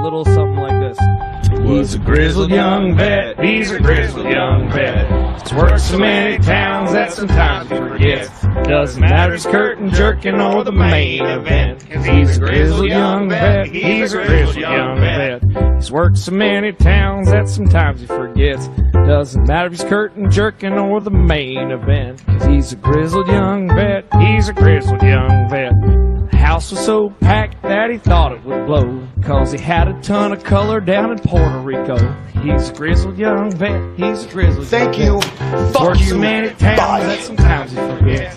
little something like this. He's a grizzled young vet. He's a grizzled young vet. He's worked so many towns that sometimes he forgets. Doesn't matter if he's curtain jerking or the main event. He's a grizzled young vet. He's a grizzled young vet. He's worked so many towns that sometimes he forgets. Doesn't matter if he's curtain jerking or the main event. 'Cause he's a grizzled young vet. He's a grizzled young vet. The house was so packed that he thought it would blow, 'cause he had a ton of color down in Puerto Rico. He's a grizzled young vet. He's a grizzled young vet. Thank you. Fuck you. So many towns that sometimes he forgets.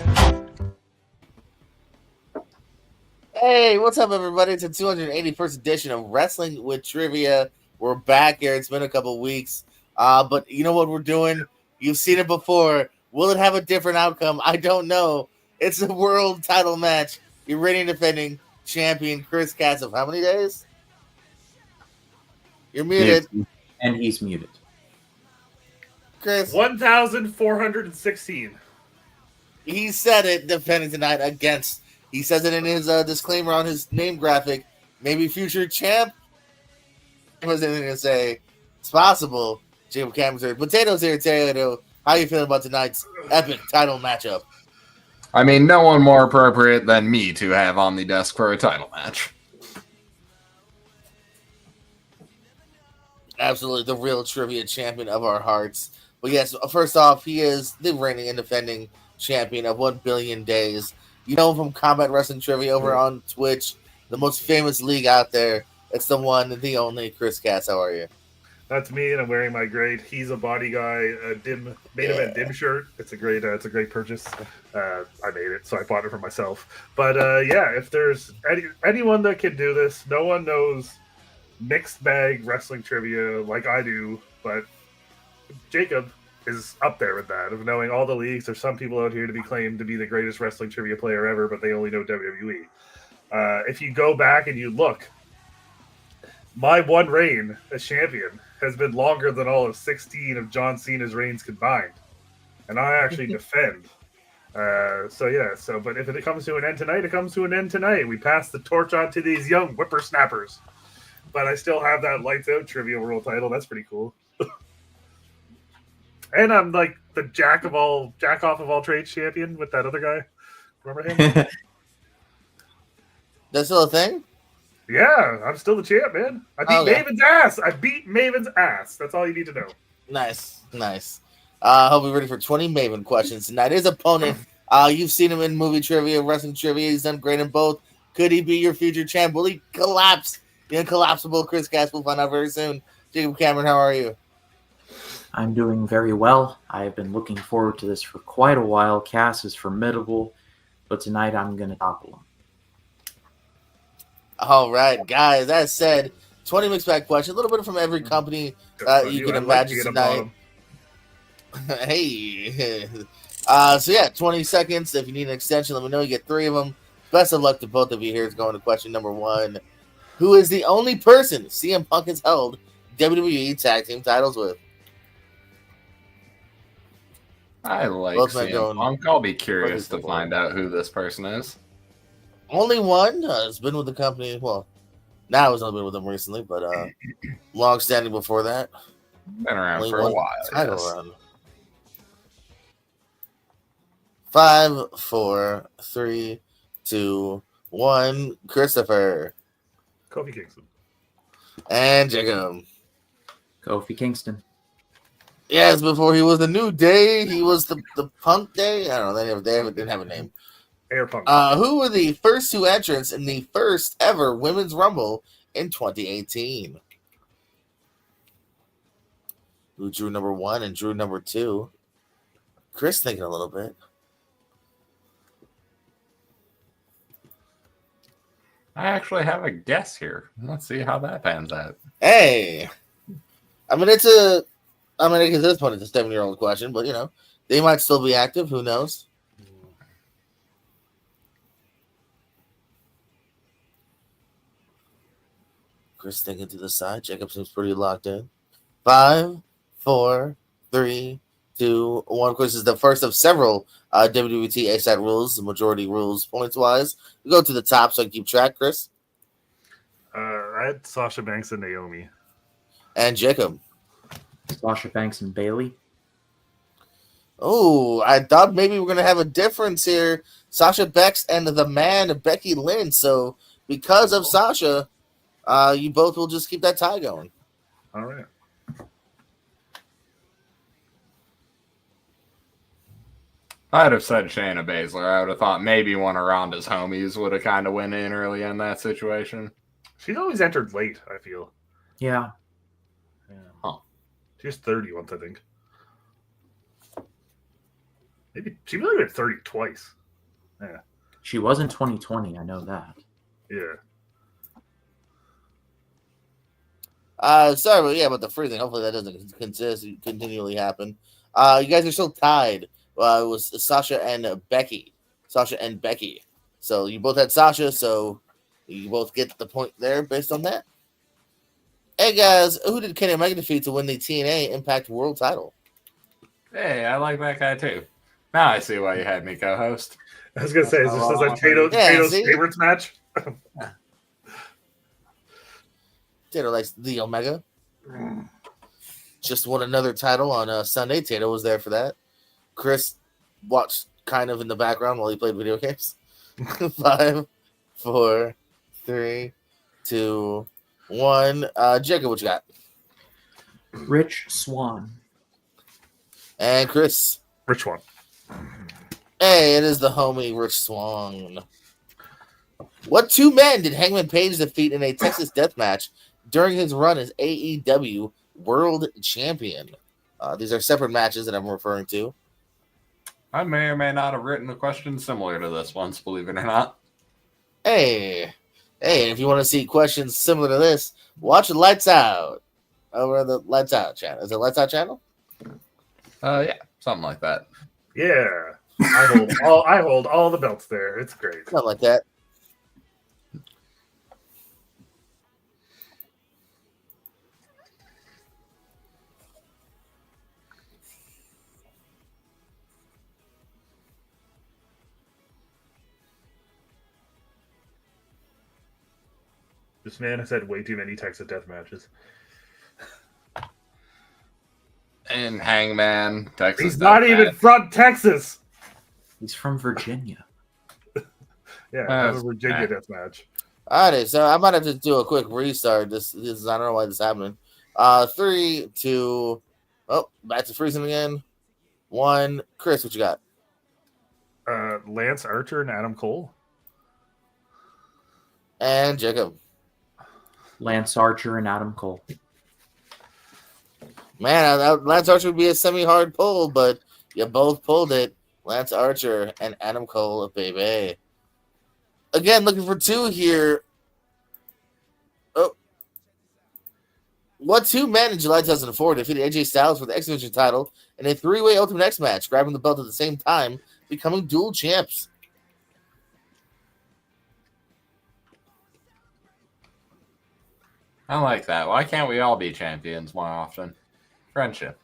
Hey, what's up, everybody? It's the 281st edition of Wrestling with Trivia. We're back here. It's been a couple weeks. But you know what we're doing? You've seen it before. Will it have a different outcome? I don't know. It's a world title match. Your reigning defending champion, Chris Katz, of how many days? You're muted. And he's muted. Chris. 1,416. He said it, defending tonight against. He says it in his disclaimer on his name graphic. Maybe future champ. He was anything to say. It's possible. Jacob Cameron's here. Potatoes here, Taylor. How you feeling about tonight's epic title matchup? I mean, no one more appropriate than me to have on the desk for a title match. Absolutely, the real trivia champion of our hearts. But yes, first off, he is the reigning and defending champion of 1 billion days. You know him from Combat Wrestling Trivia over on Twitch, the most famous league out there. It's the one, the only Chris Katz. How are you? That's me, and I'm wearing my great He's a Body Guy main event dim shirt. It's a great purchase. I made it, so I bought it for myself. But yeah, if there's anyone that can do this, no one knows mixed bag wrestling trivia like I do. But Jacob is up there with that, of knowing all the leagues. There's some people out here to be claimed to be the greatest wrestling trivia player ever, but they only know WWE. If you go back and you look, my one reign as champion has been longer than all of 16 of John Cena's reigns combined. And I actually defend. But if it comes to an end tonight, it comes to an end tonight. We pass the torch on to these young whippersnappers. But I still have that lights out trivia world title. That's pretty cool. And I'm like the jack off of all trades champion with that other guy. Remember him? That's still a thing? Yeah, I'm still the champ, man. I beat Maven's ass. I beat Maven's ass. That's all you need to know. Nice. Hope you're ready for 20 Maven questions tonight. His opponent, you've seen him in movie trivia, wrestling trivia. He's done great in both. Could he be your future champ? Will he collapse? The uncollapsible Chris Katz. We'll find out very soon. Jacob Cameron, how are you? I'm doing very well. I've been looking forward to this for quite a while. Cass is formidable, but tonight I'm going to topple him. All right, guys. That said, 20 mixed bag questions, a little bit from every company you can imagine tonight. Hey. 20 seconds. If you need an extension, let me know. You get 3 of them. Best of luck to both of you. Here's going to question number 1. Who is the only person CM Punk has held WWE Tag Team titles with? I like Both CM Punk. I'll be curious to find out who this person is. Only one has been with the company. Well, now he's only been with them recently, but long standing before that. Been around only for a while. Title run. 5, 4, 3, 2, 1. Christopher. Kofi Kingston. And Jacob. Kofi Kingston. Yes, before he was the New Day, he was the Punk Day. I don't know. They didn't have a name. Air Punk. Who were the first 2 entrants in the first ever Women's Rumble in 2018? Who drew number 1 and drew number 2? Chris thinking a little bit. I actually have a guess here. Let's see how that pans out. Hey, at this point it's a 7-year-old question, but they might still be active. Who knows? Chris thinking to the side. Jacob seems pretty locked in. 5, 4, 3, 2, 1. Of course, this is the first of several WWT ASAT rules, the majority rules points wise. We go to the top so I can keep track, Chris. I had Sasha Banks and Naomi. And Jacob. Sasha Banks and Bailey. Oh, I thought maybe we're gonna have a difference here. Sasha Banks and the man Becky Lynch. So because of Sasha, you both will just keep that tie going. All right. I'd have said Shayna Baszler. I would have thought maybe one of Ronda's homies would have kind of went in early in that situation. She's always entered late, I feel. Yeah. Yeah. Huh. She's 30 once, I think. Maybe she really been 30 twice. Yeah. She was in 2020. I know that. Yeah. Sorry, but yeah, but the freezing. Hopefully that doesn't continually happen. You guys are still tied. It was Sasha and Becky. Sasha and Becky. So you both had Sasha, so you both get the point there based on that. Hey guys, who did Kenny Omega defeat to win the TNA Impact World Title? Hey, I like that guy too. Now I see why you had me co-host. I was gonna say, is this like Tato's see? favorites match? Tato likes the Omega. Just won another title on Sunday. Tato was there for that. Chris watched kind of in the background while he played video games. 5, 4, 3, 2, 1. Jacob, what you got? Rich Swan. And Chris. Which one? Hey, it is the homie Rich Swan. What two men did Hangman Page defeat in a Texas death match during his run as AEW World Champion? These are separate matches that I'm referring to. I may or may not have written a question similar to this once, believe it or not. Hey, if you want to see questions similar to this, watch Lights Out over at the Lights Out channel. Is it Lights Out channel? Yeah, something like that. Yeah. I hold all the belts there. It's great. Something like that. This man has had way too many Texas death matches. And Hangman, Texas. He's not even Deathmatch. from Texas. He's from Virginia. Yeah, have a That's Virginia bad. death match. Alrighty, so I might have to do a quick restart. This is I don't know why this is happening. 3, 2, back to freezing again. 1, Chris, what you got? Lance Archer and Adam Cole. And Jacob. Lance Archer and Adam Cole. Man, Lance Archer would be a semi-hard pull, but you both pulled it. Lance Archer and Adam Cole, baby. Again, looking for 2 here. Oh. What 2 men in July 2004 defeated AJ Styles for the X Division title in a 3-way Ultimate X match, grabbing the belt at the same time, becoming dual champs? I like that. Why can't we all be champions more often? Friendship.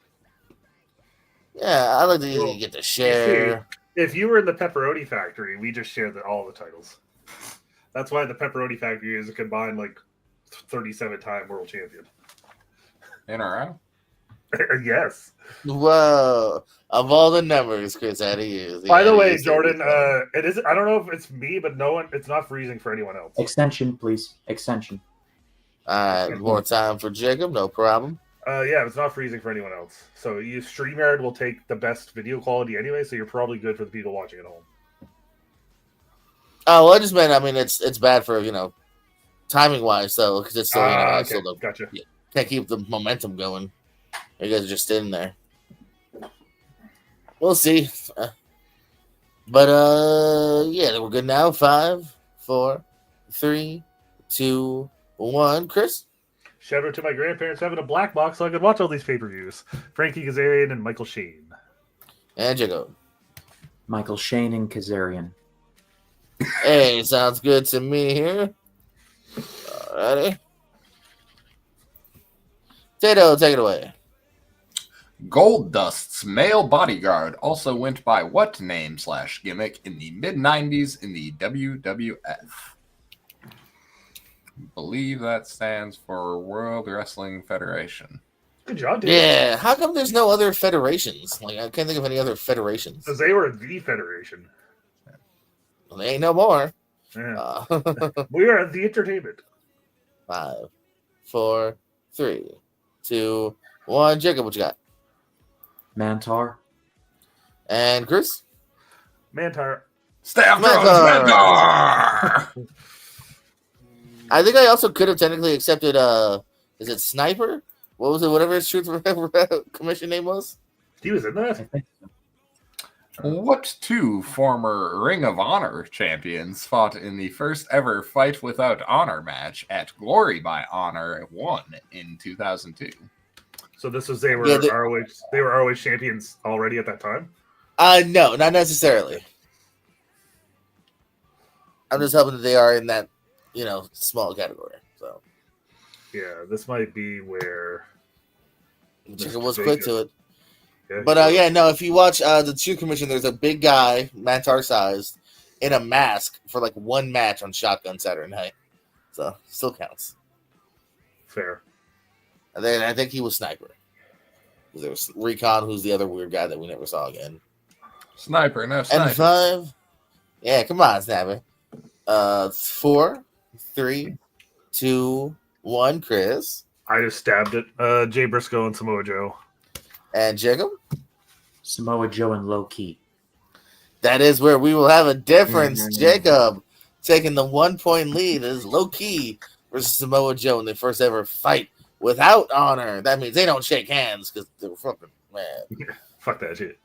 Yeah, I like that you get to share. If you were in the Pepperoni Factory, we just share all the titles. That's why the Pepperoni Factory is a combined 37-time world champion. In a row? Yes. Whoa. Of all the numbers Chris had to use. By the way, Jordan, it is. I don't know if it's me, but it's not freezing for anyone else. Extension, please. Extension. More time for Jacob, no problem. Yeah, it's not freezing for anyone else. So StreamYard will take the best video quality anyway, so you're probably good for the people watching at home. Oh, well, I just meant, it's bad for, timing wise, so, because it's still, Okay, still gotcha. can't keep the momentum going. You guys are just sitting there. We'll see. Yeah, we're good now. 5, 4, 3, 2, 1. Chris? Shout out to my grandparents having a black box so I could watch all these pay-per-views. Frankie Kazarian and Michael Shane. And Jacob. Michael Shane and Kazarian. Hey, sounds good to me here. Alrighty. Tato, take it away. Gold Dust's male bodyguard also went by what name/gimmick in the mid-90s in the WWF? believe that stands for World Wrestling Federation. Good job, dude. Yeah, how come there's no other federations? Like, I can't think of any other federations. Because they were the federation. Well, they ain't no more. Yeah. We are the entertainment. 5, 4, 3, 2, 1. Jacob, what you got? Mantar. And Chris? Mantar. Staff Mantar! Mentor! I think I also could have technically accepted, is it Sniper? What was it? Whatever his Truth Commission name was? He was in I that? think so. What two former Ring of Honor champions fought in the first ever Fight Without Honor match at Glory by Honor 1 in 2002? So this was they were Yeah, ROH champions already at that time? No, not necessarily. I'm just hoping that they are in that, small category. So Yeah, this might be where. Jacob was quick to it. Yeah, But if you watch the Truth Commission, there's a big guy, Mantar sized, in a mask for like one match on Shotgun Saturday night. So still counts. fair. And then I think he was Sniper. There was Recon, who's the other weird guy that we never saw again. Sniper, no And sniper. 5. Yeah, come on, Sniper. 4, 3, 2, 1. Chris I just stabbed it. Jay Briscoe and Samoa Joe. and Jacob. Samoa Joe and Low Key. That is where we will have a difference. Mhm. Jacob taking the 1-point lead is Low Key versus Samoa Joe in their first ever fight without honor. That means they don't shake hands because they were fucking mad. Fuck that shit.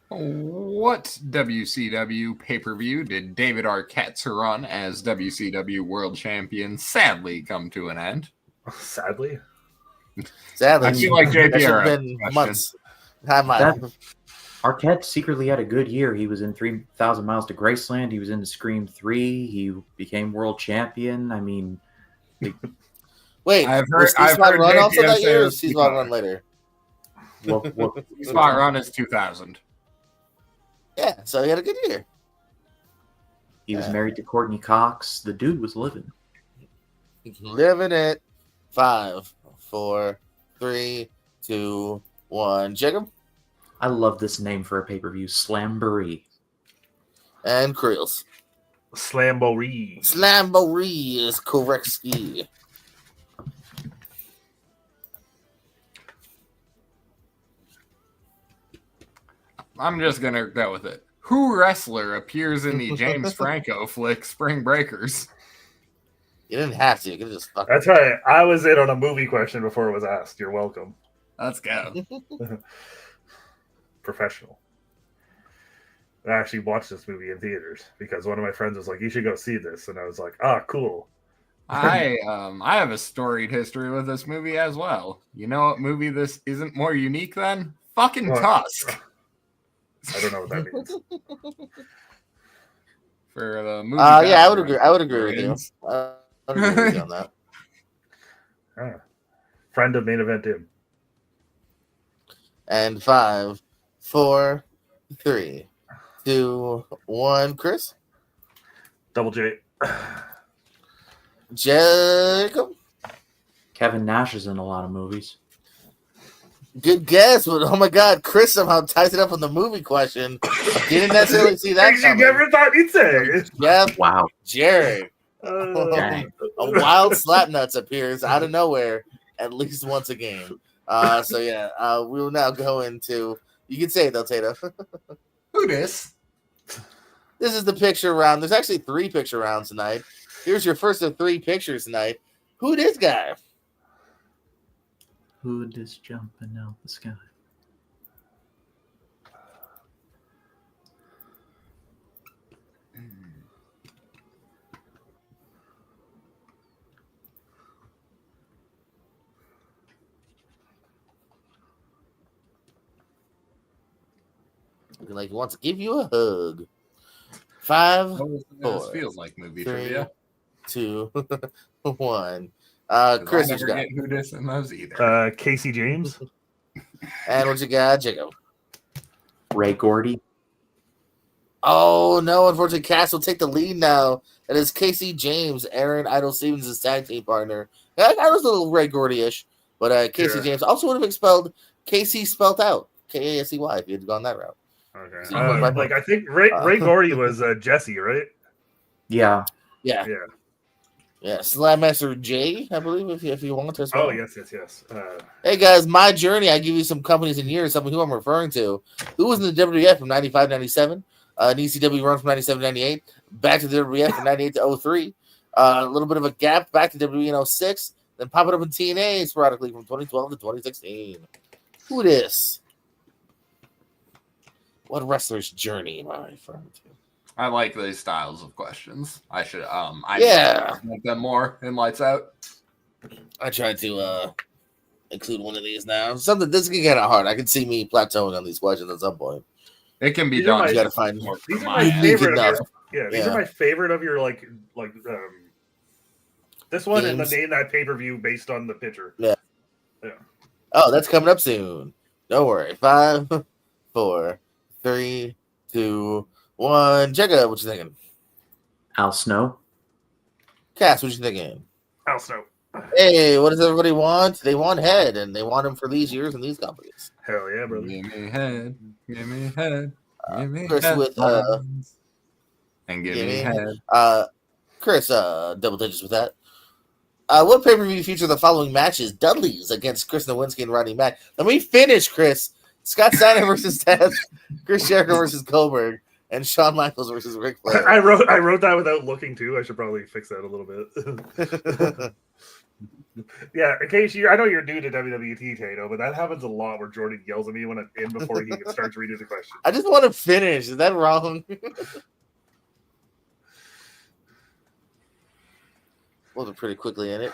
What WCW pay-per-view did David Arquette's run as WCW World Champion sadly come to an end? Sadly. Sadly, I feel like that JP should are have a been question. months. Timeline. Arquette secretly had a good year. He was in 3,000 Miles to Graceland. He was in Scream 3. He became world champion. I mean, Wait, I've was heard Spot Run JP also that say year or this Spot before. Run later? what Spot run is 2000. Yeah, so he had a good year. he was Yeah. married to Courtney Cox. The dude was living. Living it. 5, 4, 3, 2, 1. Jacob I love this name for a pay-per-view. Slamboree. and Creels. Slamboree. Slamboree is correct ski. I'm just gonna go with it. Who wrestler appears in the James Franco flick Spring Breakers? You didn't have to. You could have just fucking. That's right. I was in on a movie question before it was asked. You're welcome. Let's go. Professional. I actually watched this movie in theaters because one of my friends was like, "You should go see this," and I was like, "Ah, cool." I have a storied history with this movie as well. You know what movie this isn't more unique than? Fucking What? Tusk. I don't know what that means. For the movie. Yeah, I would agree. I would agree with you. veterans. I would agree with you on that. Ah. Friend of main event Tim. And 5, 4, 3, 2, 1. Chris, Double J. Jacob. Kevin Nash is in a lot of movies. Good guess, but oh my god, Chris somehow ties it up on the movie question. Didn't necessarily see that Things you coming. never thought you'd say. Jeff Wow. Jarrett. Dang. A wild slapnuts appears out of nowhere at least once a game. So yeah, we will now go into. You can say it though, Tato. Who dis? This is the picture round. There's actually 3 picture rounds tonight. Here's your first of 3 pictures tonight. Who this guy? Who is jumping out the sky? Looking like he wants to give you a hug. 5, This Four, feels like movie 3, trivia. 2, 1. 'Cause Chris, I what you never got? get who dis in those either. Casey James. And what you got, Jacob? Ray Gordy. Oh no! Unfortunately, Cass will take the lead now. It is Casey James, Aaron Idol Stevens' tag team partner. I was a little Ray Gordy-ish, but Casey Yeah. James also would have expelled Casey spelt out Kasey if he had gone that route. Okay. So you went by Like I think Ray Gordy was Jesse, right? Yeah. Yeah, Yeah. Slam Master J, I believe, if you want to. As well. Oh yes. Hey guys, my journey. I give you some companies and years. Some of who I'm referring to. Who was in the WWF from 95 97? An ECW run from 97 98. Back to the WWF from 98 to 03. A little bit of a gap back to WWE in 06. Then pop it up in TNA sporadically from 2012 to 2016. Who this? What wrestler's journey am I referring to? I like these styles of questions. I should Yeah. make them more in Lights Out. I tried to include one of these now. Something this can get hard. I can see me plateauing on these questions at some point. It can be These are done. my- You gotta find more These for are my Unique favorite of enough. your, these Yeah. are my favorite of your this one and the Games. name that pay-per-view based on the picture. Oh, that's coming up soon. Don't worry. 5, 4, 3, 2, 1. Jigga, what you thinking? Al Snow. Cass, what you thinking? Al Snow. Hey, what does everybody want? They want head, and they want him for these years and these companies. Hell yeah, brother. Give me head. Give me head. Give me Chris head. with, and give give me me head. Chris, double digits with that. What pay-per-view feature the following matches? Dudley's against Chris Nowinski and Rodney Mack. Let me finish, Chris. Scott Steiner versus Taz, Chris Jericho versus Goldberg, and Shawn Michaels versus Ric Flair. I wrote that without looking too. I should probably fix that a little bit. Yeah, in case I know you're new to WWT, Tato, but that happens a lot where Jordan yells at me when I'm in before he starts reading the question. I just want to finish. Is that wrong? We'll do pretty quickly in it.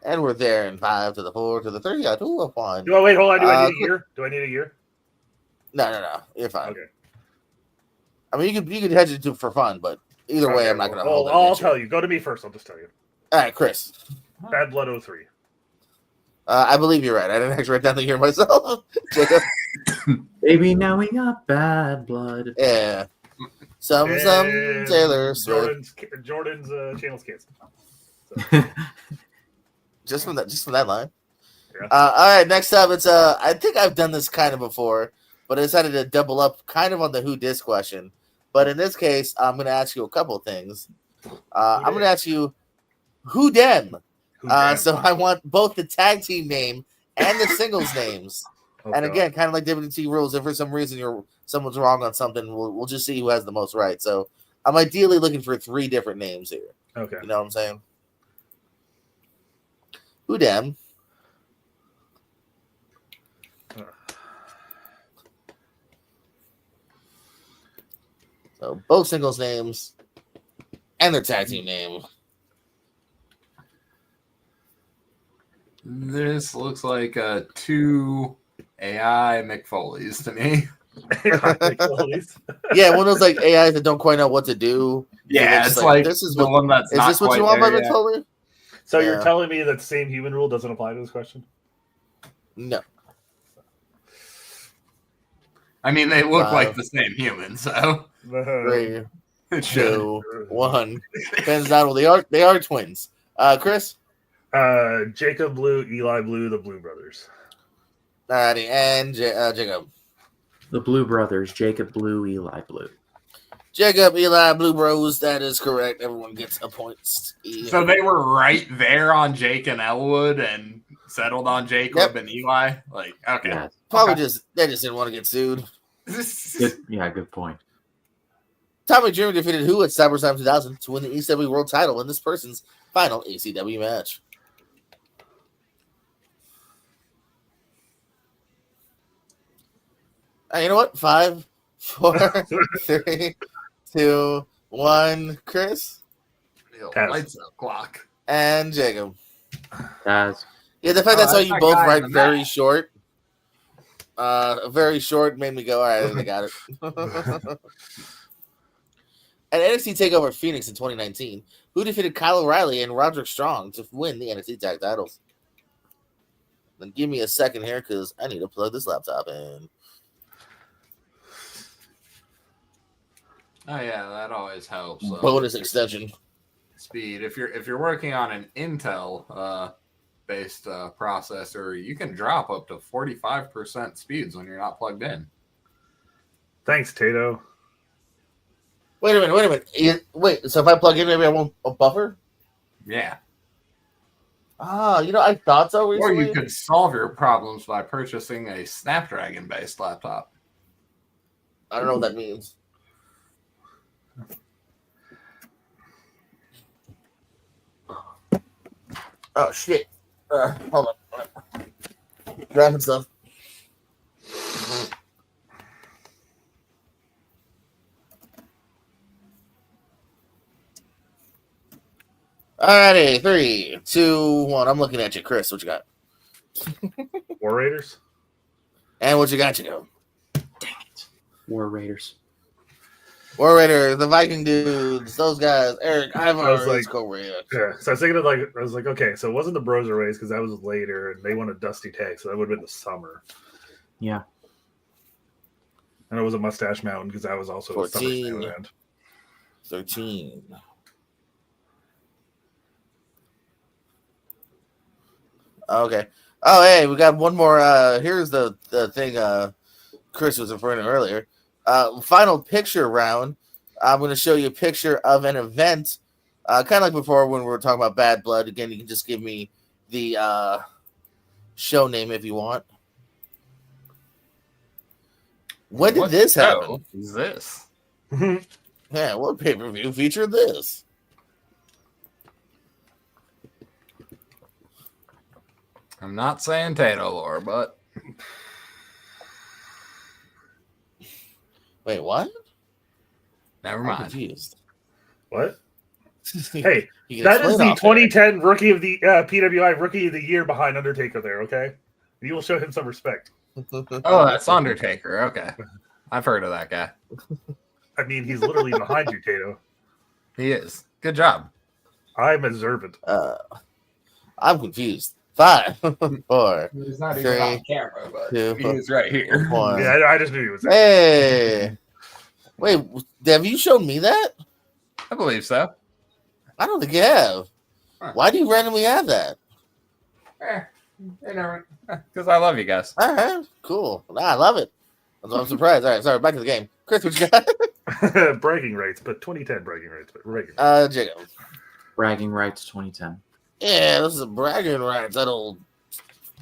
And we're there in 5 to the 4 to the 3 to a 1. Do I wait? Hold on. Do I Uh, need a year? Do I need a year? No. You're fine. Okay. I mean, you could hedge it to for fun, but either way, Okay, I'm not going to well, hold it. I'll against you. tell you. Go to me first. I'll just tell you. All right, Chris. Bad Blood 03. I believe you're right. I didn't actually write down the year myself. Jacob. Baby, now we got bad blood. Yeah. Some And Taylor Swift. Jordan's channel's canceled. Just from that line. Yeah. All right, next up, it's I think I've done this kind of before, but I decided to double up kind of on the who dis question. But in this case, I'm going to ask you a couple things. I'm going to ask you who dem. Who damn? So I want both the tag team name and the singles names. Oh, And God. again, kind of like WT rules, if for some reason someone's wrong on something, we'll just see who has the most right. So I'm ideally looking for 3 different names here. Okay. You know what I'm saying? Who dem? So both singles names and their tag team name. This looks like 2 AI McFoley's to me. Yeah, one of those like AIs that don't quite know what to do. Yeah, It's it's like this is the what one that's is not this what quite you want by there yet. McFoley? So Yeah. you're telling me that same human rule doesn't apply to this question? No. I mean, they look Wow. like the same human, so 3, it should. 2, 1. Depends on they are twins. Chris? Jacob Blue, Eli Blue, the Blue Brothers. Alrighty, and Jacob. The Blue Brothers, Jacob Blue, Eli Blue. Jacob, Eli, Blue Bros. That is correct. Everyone gets a point. So they were right there on Jake and Elwood and settled on Jacob Yep. and Eli. Like, okay. Yeah, Probably Okay. they just didn't want to get sued. good point. Tommy Dreamer defeated who at SummerSlam 2000 to win the ECW World Title in this person's final ECW match? You know what? 5, 4, 3, 2, 1. Chris Taz. Lights out clock. and Jacob. Taz. Yeah, the fact that I saw that's you my both guy in write the very back. short. Very short made me go, all right, I think I got it. At NXT TakeOver Phoenix in 2019, who defeated Kyle O'Reilly and Roderick Strong to win the NXT Tag Titles? Then give me a second here because I need to plug this laptop in. Oh, yeah, that always helps. Bonus extension. speed. If you're working on an Intel based processor, you can drop up to 45% speeds when you're not plugged in. Thanks, Tato. Wait a minute. Wait, so if I plug in, maybe I won't a buffer? Yeah. I thought so Or recently. you could solve your problems by purchasing a Snapdragon based laptop. I don't know what that means. Oh shit! Hold on. Grabbing stuff. Alrighty, 3, 2, 1. I'm looking at you, Chris. What you got? War Raiders. And what you got, Jacob? War Raiders. War Raiders, the Viking dudes, those guys. Eric, I was Ivar, like- Korea. Yeah. So I was thinking I was like, okay, so it wasn't the Broser Rays because that was later, and they won a Dusty Tag, so that would have been the summer. Yeah. And it was a Mustache Mountain because that was also a 14. SummerSlam event. 13. Okay. Oh, hey, we got one more. Here's the thing Chris was referring to earlier. Final picture round. I'm going to show you a picture of an event, kind of like before when we were talking about Bad Blood. Again, you can just give me the show name if you want. When did What this show happen? is this? Yeah, what pay-per-view featured this? I'm not saying Tato lore, but Wait, what? never I'm mind. confused. What? Hey, You can that is explain the off there. 2010 Rookie of the PWI Rookie of the Year behind Undertaker there, okay? You will show him some respect. Oh, that's Undertaker. Okay. I've heard of that guy. I mean, he's literally behind you, Tato. He is. Good job. I'm observant. I'm confused. 5, 4, He's not even on camera, but two, he's right here. 1. Yeah, I just knew he was there. Hey, wait, have you shown me that? I believe so. I don't think you have. Huh. Why do you randomly have that? Because I love you guys. All right, cool. I love it. I'm surprised. All right, sorry. Back to the game. Chris, what you got? Bragging rights, but 2010 bragging rights, but regular. Jacob. Bragging rights 2010. Yeah, this is a bragging rights. That old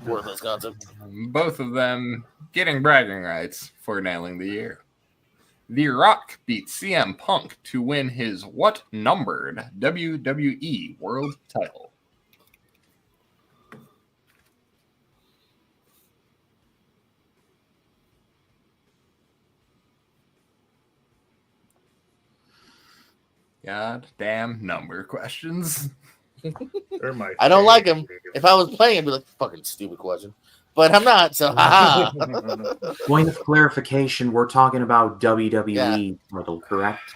worthless concept. Both of them getting bragging rights for nailing the year. The Rock beat CM Punk to win his what numbered WWE World title? Goddamn number questions. They're my I don't like favorite. If I was playing, I'd be like, fucking stupid question. But I'm not, so haha. Point of clarification, we're talking about WWE Yeah. title, correct?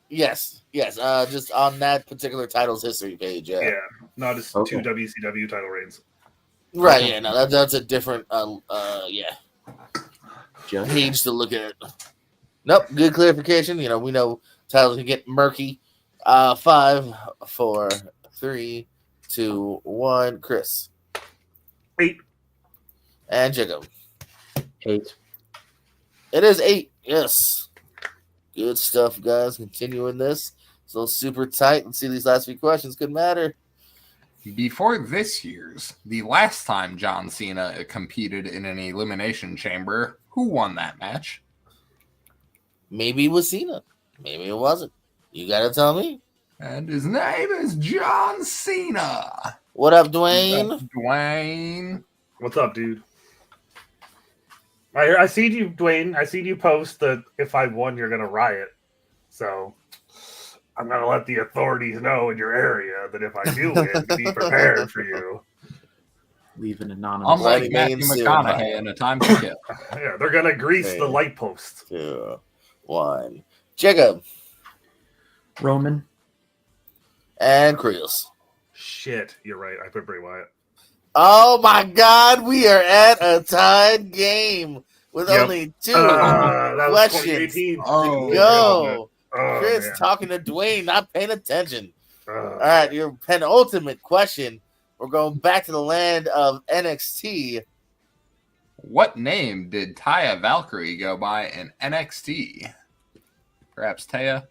Yes. Just on that particular title's history page. Yeah. Yeah, not as Okay. 2 WCW title reigns. Right. Okay. Yeah. No, that's a different. Just Page to look at. Nope. Good clarification. We know titles can get murky. 5, 4, 3, 2, 1. Chris 8. and Jacob. 8. It is 8. Yes. Good stuff, guys. Continuing this. So super tight. Let's see these last few questions. Could matter. Before this year's, the last time John Cena competed in an elimination chamber, who won that match? Maybe it was Cena. Maybe it wasn't. You gotta tell me. And his name is John Cena. What up, Dwayne? Dwayne. What's up, dude? I seen you, Dwayne. I seen you post that if I won, you're gonna riot. So I'm gonna let the authorities know in your area that if I do win, be prepared for you. Leave an anonymous. Unlike Bloody Matthew means to McConaughey in A Time to Kill. Yeah, they're gonna grease Okay. the light post. 2, 1. Jacob Roman. and Creels. Shit, you're right. I put Bray Wyatt. Oh my God, we are at a tied game with Yep. only 2 That was questions. 2018. Oh, Go. Oh, Chris man. talking to Dwayne, not paying attention. All right, your penultimate question. We're going back to the land of NXT. What name did Taya Valkyrie go by in NXT? Perhaps Taya?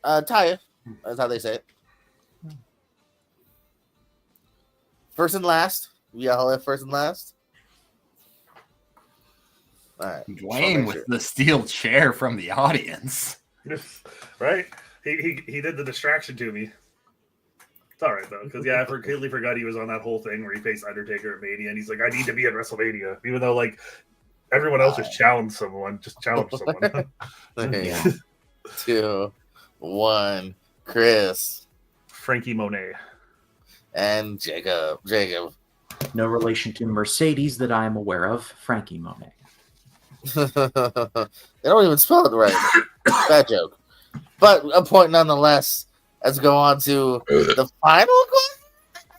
Taya. That's how they say it. First and last. We all have first and last. All right. Dwayne with the steel chair from the audience. Right? He did the distraction to me. It's all right, though, because, I completely forgot he was on that whole thing where he faced Undertaker at Mania, and he's like, I need to be at WrestleMania, even though, like, everyone else just challenged someone. Just challenge someone. 3, 2, 1. Chris. Frankie Monet. And Jacob. No relation to Mercedes that I am aware of. Frankie Monet. They don't even spell it right. Bad joke. But a point nonetheless. Let's go on to the final question.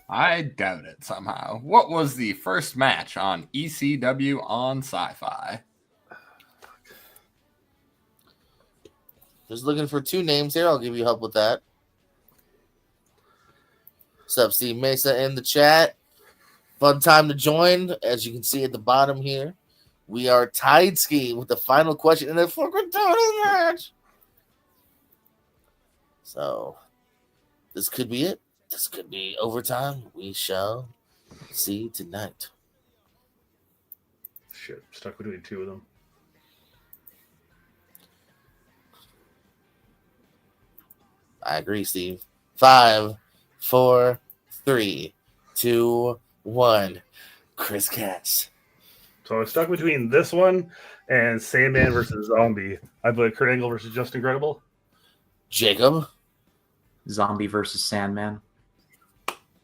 I doubt it somehow. What was the first match on ECW on Sci-Fi? Just looking for 2 names here. I'll give you help with that. What's up, Steve Mesa in the chat? Fun time to join. As you can see at the bottom here, we are tied ski with the final question in the fucking total match. So, this could be it. This could be overtime. We shall see tonight. Shit, stuck between 2 of them. I agree, Steve. 5, 4, 3, 2, 1. Chris Cass. So I was stuck between this one and Sandman versus Zombie. I put Kurt Angle versus Just Incredible. Jacob. Zombie versus Sandman.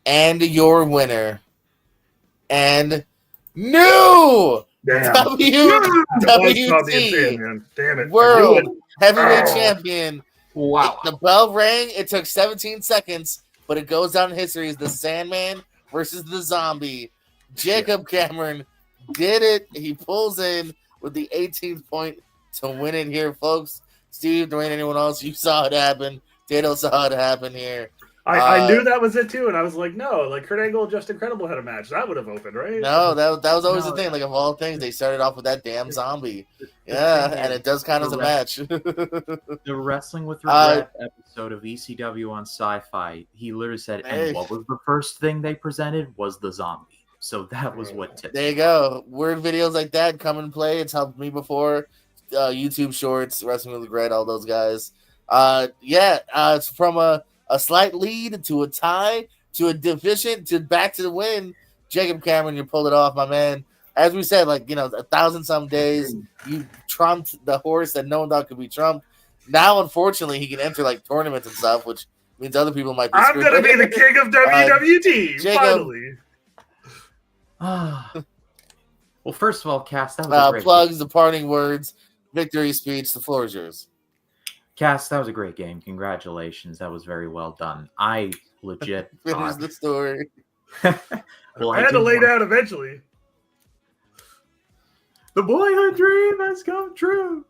And your winner. And new Damn. WWT Damn it. World Heavyweight Champion. Wow. The bell rang. It took 17 seconds, but it goes down in history as the Sandman versus the Zombie. Jacob Cameron did it. He pulls in with the 18th point to win it here, folks. Steve, Dwayne, anyone else? You saw it happen. Tato saw it happen here. I knew that was it too, and I was like, no, like Kurt Angle and Just Incredible had a match. That would have opened, right? No, that was always the thing. Like, of all things, they started off with that damn zombie. Yeah, and it does count as a match. The Wrestling with Regret episode of ECW on Sci-Fi, he literally said, and what was the first thing they presented was the zombie. So that was what tipped. There you go. Weird videos like that come and play. It's helped me before. YouTube Shorts, Wrestling with Regret, all those guys. It's from a slight lead to a tie to a deficient to back to the win. Jacob Cameron, you pulled it off, my man. As we said, 1,000 some days, you trumped the horse that no one thought could be trumped. Now, unfortunately, he can enter tournaments and stuff, which means other people might be. I'm gonna be the king of WWT. Finally. Well, first of all, Cass, that was a great plugs, the parting words, victory speech. The floor is yours. Cass, that was a great game. Congratulations. That was very well done. I legit finish the story. Well, I had to lay down eventually. The boyhood dream has come true.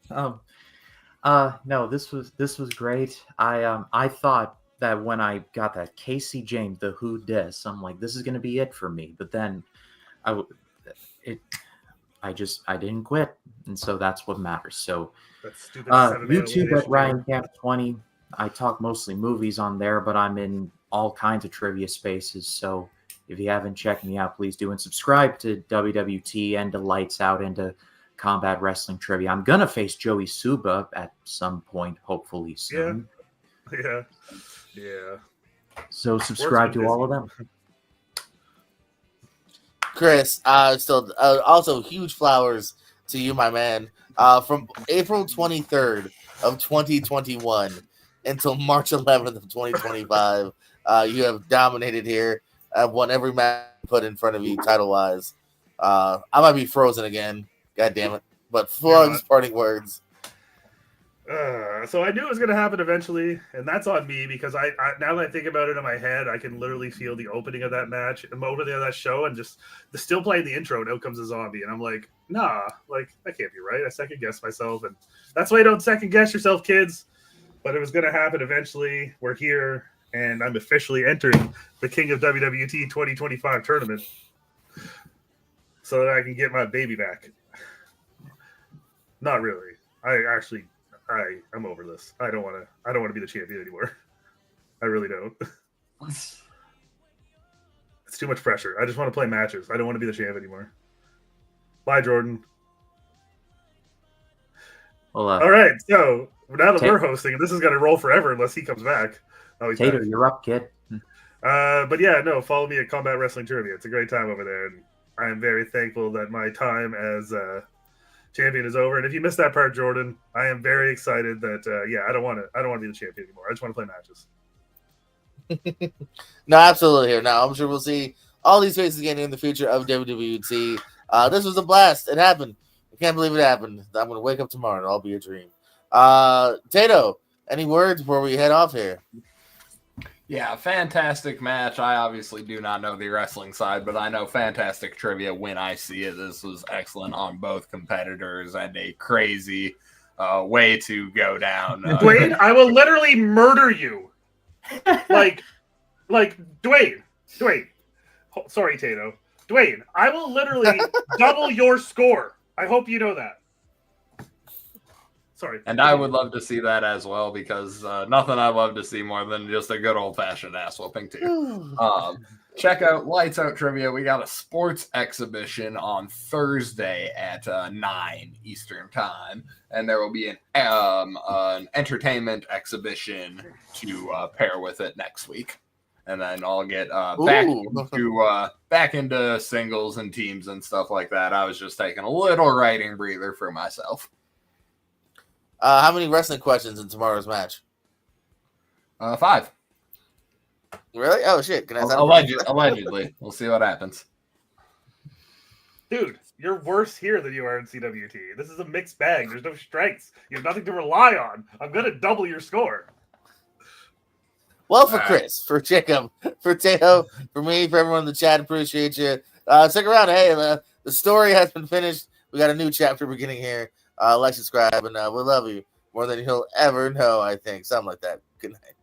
No, this was great. I thought that when I got that Casey James, the Who diss, I'm like, this is gonna be it for me. But then I didn't quit, and so that's what matters. So YouTube at Ryan Camp 20. I talk mostly movies on there, but I'm in all kinds of trivia spaces. So if you haven't checked me out, please do, and subscribe to WWT and to Lights Out and to Combat Wrestling Trivia. I'm gonna face Joey Suba at some point, hopefully soon. Yeah. So subscribe to all of them. Chris, also huge flowers to you, my man. From April 23rd of 2021 until March 11th of 2025, you have dominated here. I've won every match put in front of you, title-wise. I might be frozen again. God damn it. But plugs, parting words. So I knew it was going to happen eventually, and that's on me because I now that I think about it in my head, I can literally feel the opening of that match, the opening of that show, and just still playing the intro, and out comes a zombie, and I'm like, nah, that can't be right. I second guess myself, and that's why you don't second guess yourself, kids. but it was going to happen eventually. We're here, and I'm officially entering the King of WWT 2025 tournament so that I can get my baby back. Not really. I'm over this. I don't want to be the champion anymore. I really don't. It's too much pressure. I just want to play matches. I don't want to be the champ anymore. Bye, Jordan. Well, all right, so now that we're hosting, and this is going to roll forever unless he comes back. Oh, he's Tater, back. you're up, kid. But yeah, no, follow me at Combat Wrestling Trivia. It's a great time over there, and I am very thankful that my time as champion is over. And if you missed that part, Jordan, I am very excited that I don't want to be the champion anymore. I just want to play matches. No, absolutely here. Now, I'm sure we'll see all these faces again in the future of WWT. This was a blast. It happened. I can't believe it happened. I'm going to wake up tomorrow and it'll all be a dream. Tato, any words before we head off here? Yeah, fantastic match. I obviously do not know the wrestling side, but I know fantastic trivia when I see it. This was excellent on both competitors and a crazy way to go down. Dwayne, I will literally murder you. like Dwayne. Sorry, Tato. Dwayne, I will literally double your score. I hope you know that. Sorry. And I would love to see that as well, because nothing I love to see more than just a good old-fashioned ass whooping too. Check out Lights Out Trivia. We got a sports exhibition on Thursday at 9 Eastern Time, and there will be an entertainment exhibition to pair with it next week. And then I'll get back into singles and teams and stuff like that. I was just taking a little writing breather for myself. How many wrestling questions in tomorrow's match? 5. Really? Oh, shit. Can I Allegedly. We'll see what happens. Dude, you're worse here than you are in CWT. This is a mixed bag. There's no strengths. You have nothing to rely on. I'm going to double your score. Well, for Chris, for Jacob, for Tato, for me, for everyone in the chat, appreciate you. Stick around. Hey, the story has been finished. We got a new chapter beginning here. Like, subscribe, and we love you more than you'll ever know, I think. Something like that. Good night.